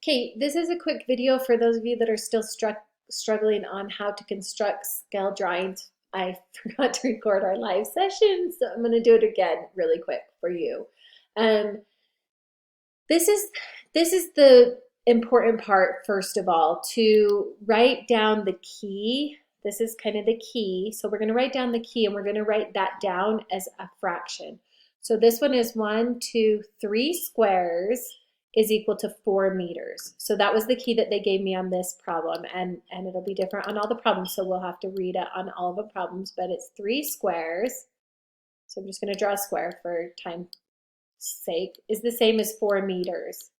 Okay, this is a quick video for those of you that are still struggling on how to construct scale drawings. I forgot to record our live session, so I'm going to do it again really quick for you. Um, this is the important part, first of all, to write down the key. This is kind of the key. So we're going to write down the key, and we're going to write that down as a fraction. So this one is 1, 2, 3 squares is equal to 4 meters. So that was the key that they gave me on this problem, and it'll be different on all the problems, so we'll have to read it on all of the problems, but it's 3 squares. So I'm just going to draw a square for time's sake, is the same as 4 meters.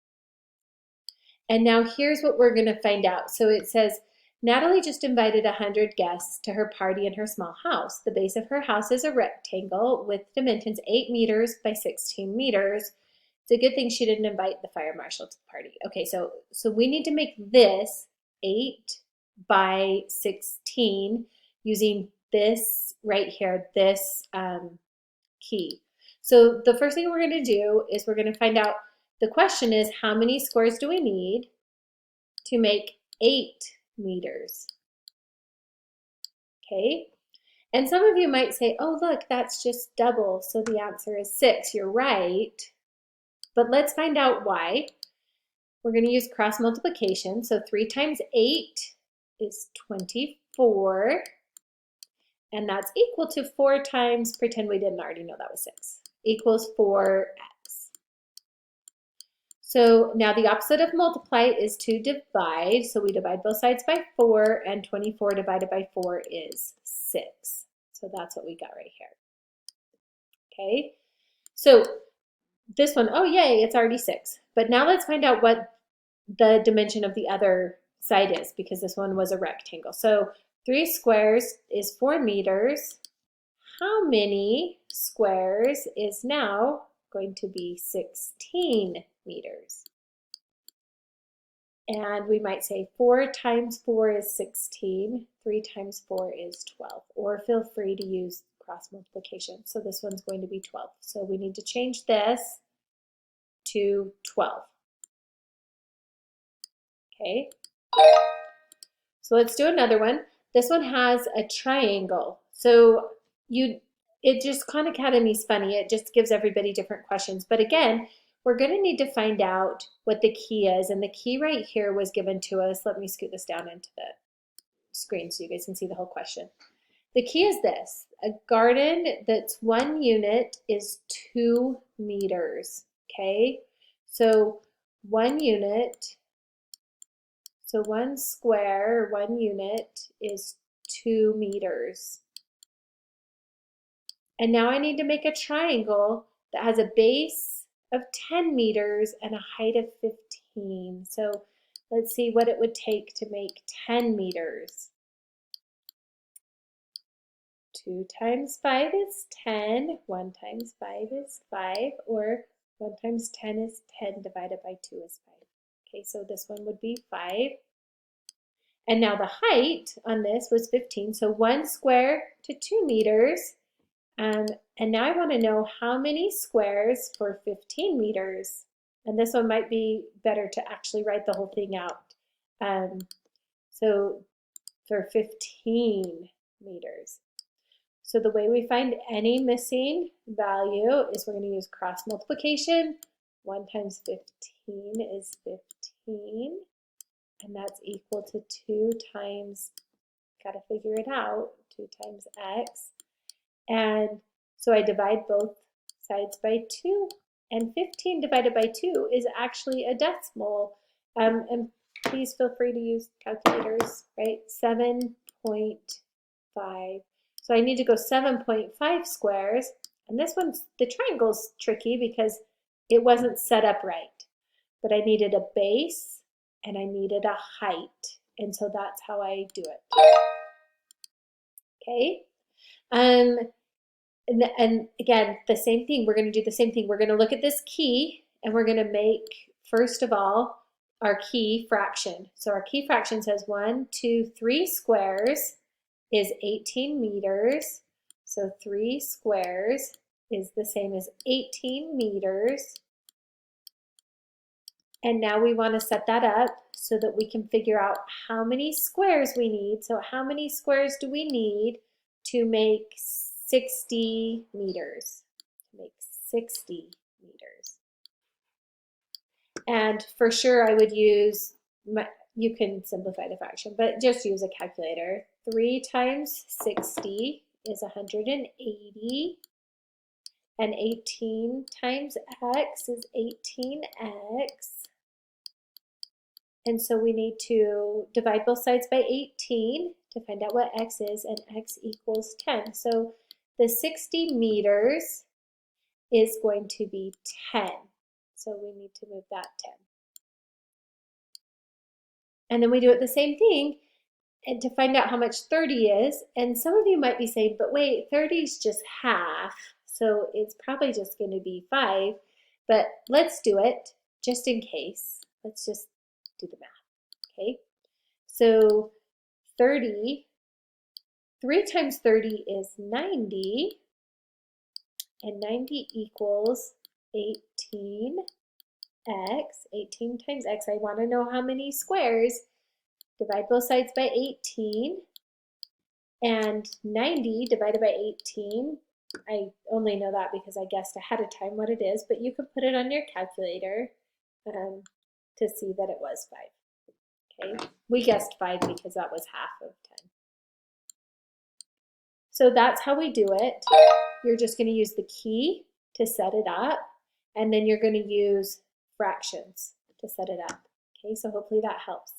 And now here's what we're going to find out. So it says, Natalie just invited 100 guests to her party in her small house. The base of her house is a rectangle with dimensions 8 meters by 16 meters. It's a good thing she didn't invite the fire marshal to the party. Okay, so we need to make this 8 by 16 using this right here, this key. So the first thing we're going to do is we're going to find out, the question is, how many squares do we need to make 8 meters? Okay, and some of you might say, oh, look, that's just double, so the answer is 6. You're right. But let's find out why. We're going to use cross multiplication. So 3 times 8 is 24. And that's equal to 4 times, pretend we didn't already know that was 6, equals 4x. So now the opposite of multiply is to divide. So we divide both sides by 4, and 24 divided by 4 is 6. So that's what we got right here. Okay, so this one, oh yay, it's already 6. But now let's find out what the dimension of the other side is, because this one was a rectangle. So 3 squares is 4 meters. How many squares is now going to be 16 meters? And we might say 4 times 4 is 16, 3 times 4 is 12, or feel free to use cross multiplication. So this one's going to be 12. So we need to change this to 12. Okay, so let's do another one. This one has a triangle. So it just, Khan Academy is funny. It just gives everybody different questions. But again, we're going to need to find out what the key is. And the key right here was given to us. Let me scoot this down into the screen so you guys can see the whole question. The key is this. A garden that's 1 unit is 2 meters. Okay, so 1 unit, so 1 square, 1 unit is 2 meters. And now I need to make a triangle that has a base of 10 meters and a height of 15. So let's see what it would take to make 10 meters. 2 times 5 is 10, 1 times 5 is 5, or 1 times 10 is 10 divided by 2 is 5. Okay, so this one would be 5. And now the height on this was 15, so 1 square to 2 meters. And now I want to know how many squares for 15 meters. And this one might be better to actually write the whole thing out. So for 15 meters. So the way we find any missing value is we're going to use cross multiplication. 1 times 15 is 15. And that's equal to 2 times, got to figure it out, 2 times x. And so I divide both sides by 2. And 15 divided by 2 is actually a decimal. And please feel free to use calculators, right? 7.5. So I need to go 7.5 squares. And this one's, the triangle's tricky because it wasn't set up right. But I needed a base and I needed a height. And so that's how I do it. Okay. And again, the same thing. We're going to do the same thing. We're going to look at this key and we're going to make, first of all, our key fraction. So our key fraction says 1, 2, 3 squares is 18 meters. So 3 squares is the same as 18 meters. And now we want to set that up so that we can figure out how many squares we need. So how many squares do we need to make 60 meters? To make 60 meters. And for sure I would use, you can simplify the fraction, but just use a calculator. 3 times 60 is 180. And 18 times x is 18x. And so we need to divide both sides by 18 to find out what x is, and x equals 10. So the 60 meters is going to be 10. So we need to move that 10. And then we do it the same thing and to find out how much 30 is. And some of you might be saying, but wait, 30 is just half. So it's probably just going to be 5. But let's do it just in case. Let's just do the math. Okay, so 30, 3 times 30 is 90, and 90 equals 18x. 18 times x, I want to know how many squares. Divide both sides by 18, and 90 divided by 18, I only know that because I guessed ahead of time what it is, but you can put it on your calculator to see that it was 5. Okay, we guessed 5 because that was half of 10. So that's how we do it. You're just going to use the key to set it up, and then you're going to use fractions to set it up. Okay, so hopefully that helps.